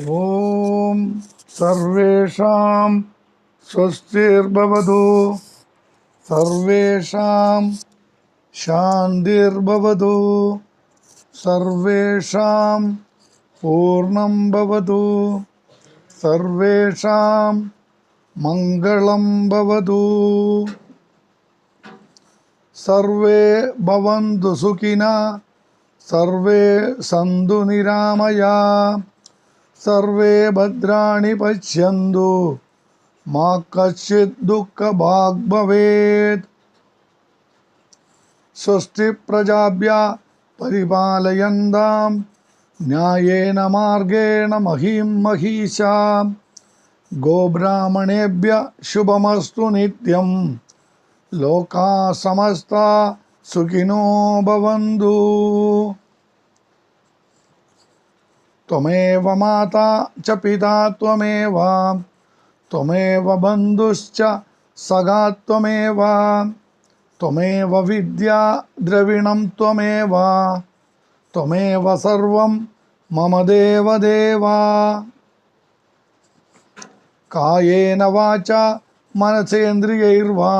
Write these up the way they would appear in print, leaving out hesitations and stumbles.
ഓം സർവേഷാം സ്വസ്തിർഭവതു സർവേഷാം ശാന്തിർഭവതു സർവേഷാം പൂർണ്ണം ഭവതു സർവേഷാം മംഗളം ഭവതു സർവേ ഭവന്തു സുഖിനഃ സർവേ സന്തു നിരാമയാഃ സർവേ ഭദ്രാണി പശ്യന്തു മാ കശ്ചിത് ദുഃഖഭാഗ് ഭവേത്. സ്വസ്തി പ്രജാഭ്യഃ പരിപാലയന്താം ന്യായേന മാർഗേണ മഹീം മഹീശാः. ഗോബ്രാഹ്മണേഭ്യഃ ശുഭമസ്തു നിത്യം. ലോകാः സമസ്താः സുഖിനോ ഭവന്തു. ത്വമേവ മാതാ ച പിതാ ത്വമേവ ത്വമേവ ബന്ധുശ്ച സഖാ ത്വമേവ ത്വമേവ വിദ്യാ ദ്രവിണം ത്വമേവ ത്വമേവ സർവം മമ ദേവദേവ. കായേന വാചാ മനസേന്ദ്രിയൈർവാ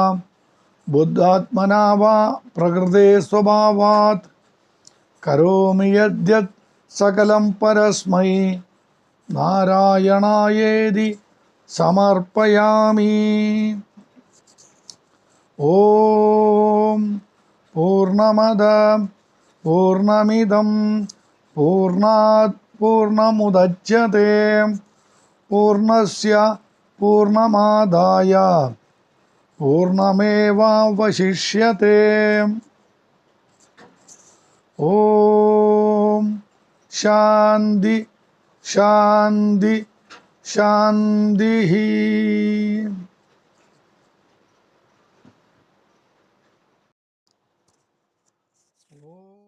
ബുദ്ധാത്മനാ വാ പ്രകൃതേ സ്വഭാവാത് കരോമി യദ്യത് സകലം പരസ്മൈ നാരായണായേതി സമർപ്പയാമി. ഓം പൂർണ്ണമദ പൂർണ്ണമിദം പൂർണ്ണാത് പൂർണ്ണമുദച്യത്തെ പൂർണ്ണസ്യ പൂർണ്ണമാദായ പൂർണ്ണമേവാവശിഷ്യത്തെ. ഓം ശാന്തി ശാന്തി ശാന്തി. ഓം